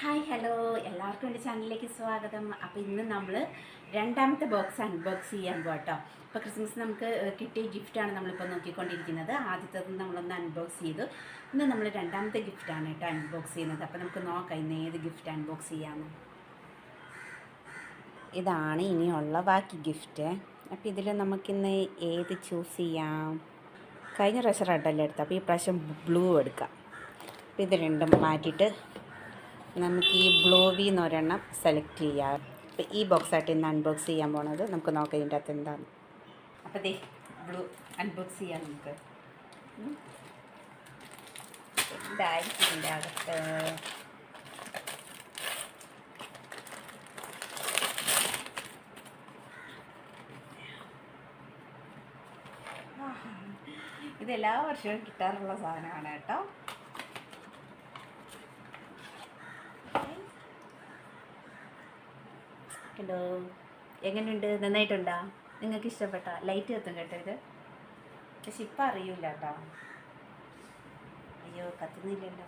Hi hello, എല്ലാവർക്കും എൻ്റെ ചാനലിലേക്ക് സ്വാഗതം. അപ്പോൾ ഇന്ന് നമ്മൾ രണ്ടാമത്തെ ബോക്സ് അൺബോക്സ് ചെയ്യാൻ പോകട്ടോ. അപ്പോൾ ക്രിസ്മസ് നമുക്ക് കിട്ടിയ ഗിഫ്റ്റാണ് നമ്മളിപ്പോൾ നോക്കിക്കൊണ്ടിരിക്കുന്നത്. ആദ്യത്തേത് നമ്മളൊന്ന് അൺബോക്സ് ചെയ്തു. ഇന്ന് നമ്മൾ രണ്ടാമത്തെ ഗിഫ്റ്റാണ് കേട്ടോ അൺബോക്സ് ചെയ്യുന്നത്. അപ്പോൾ നമുക്ക് നോക്കാം ഇന്ന് ഏത് ഗിഫ്റ്റ് അൺബോക്സ് ചെയ്യാമെന്ന്. ഇതാണ് ഇനിയുള്ള ബാക്കി ഗിഫ്റ്റ്. അപ്പോൾ ഇതിൽ നമുക്കിന്ന് ഏത് ചൂസ് ചെയ്യാം? കഴിഞ്ഞ പ്രാവശ്യം റെഡല്ലേ എടുത്തത്, അപ്പോൾ ഈ പ്രാവശ്യം ബ്ലൂ എടുക്കാം. അപ്പോൾ ഇത് രണ്ടും മാറ്റിയിട്ട് നമുക്ക് ഈ ബ്ലൂവിന്ന് ഒരെണ്ണം സെലക്ട് ചെയ്യാം. അപ്പോൾ ഈ ബോക്സായിട്ട് ഇന്ന് അൺബോക്സ് ചെയ്യാൻ പോണത്. നമുക്ക് നോക്കാം ഇതിൻ്റെ അകത്ത് എന്താണ്. അപ്പോൾ ദേ ബ്ലൂ അൺബോക്സ് ചെയ്യാം നമുക്ക്. എന്തായിരിക്കും ഇതിൻ്റെ അകത്ത്? ഇതെല്ലാ വർഷവും കിട്ടാറുള്ള സാധനമാണ് കേട്ടോ. ഹലോ, എങ്ങനെയുണ്ട്? നന്നായിട്ടുണ്ടോ? നിങ്ങൾക്ക് ഇഷ്ടപ്പെട്ട? ലൈറ്റ് കത്തും കേട്ടോ ഇത്. പക്ഷെ ഇപ്പം അറിയില്ല കേട്ടോ. അയ്യോ, കത്തുന്നില്ലല്ലോ.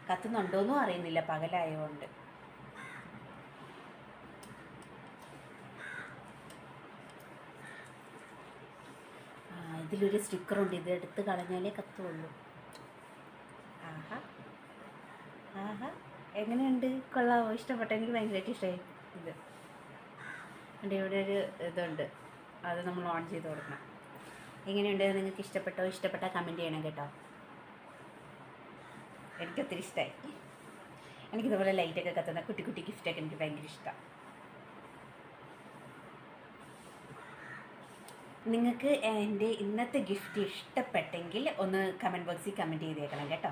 കത്തുന്നുണ്ടോയെന്നും അറിയുന്നില്ല പകലായതുകൊണ്ട്. ഇതിലൊരു സ്റ്റിക്കറുണ്ട്, ഇത് എടുത്ത് കളഞ്ഞാലേ കത്തുള്ളൂ. ആഹാ ആഹാ, എങ്ങനെയുണ്ട്? കൊള്ളാമോ? ഇഷ്ടപ്പെട്ട? എനിക്ക് ഭയങ്കരമായിട്ട് ഇഷ്ടമായി ഇത്. എൻ്റെ ഇവിടെ ഒരു ഇതുണ്ട്, അത് നമ്മൾ ഓൺ ചെയ്ത് കൊടുക്കണം. എങ്ങനെയുണ്ട്? നിങ്ങൾക്ക് ഇഷ്ടപ്പെട്ടോ? ഇഷ്ടപ്പെട്ടാൽ കമൻറ്റ് ചെയ്യണം കേട്ടോ. എനിക്കൊത്തിരി ഇഷ്ടമായി. എനിക്കിതുപോലെ ലൈറ്റൊക്കെ കത്തുന്ന കുട്ടി കുട്ടി ഗിഫ്റ്റൊക്കെ എനിക്ക് ഭയങ്കര ഇഷ്ടമാണ്. നിങ്ങൾക്ക് എൻ്റെ ഇന്നത്തെ ഗിഫ്റ്റ് ഇഷ്ടപ്പെട്ടെങ്കിൽ ഒന്ന് കമൻറ്റ് ബോക്സിൽ കമൻറ്റ് ചെയ്തേക്കണം കേട്ടോ.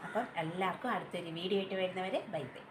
അപ്പം എല്ലാവർക്കും അടുത്തൊരു വീഡിയോ ആയിട്ട് വരുന്നവരെ ബൈ ബൈ.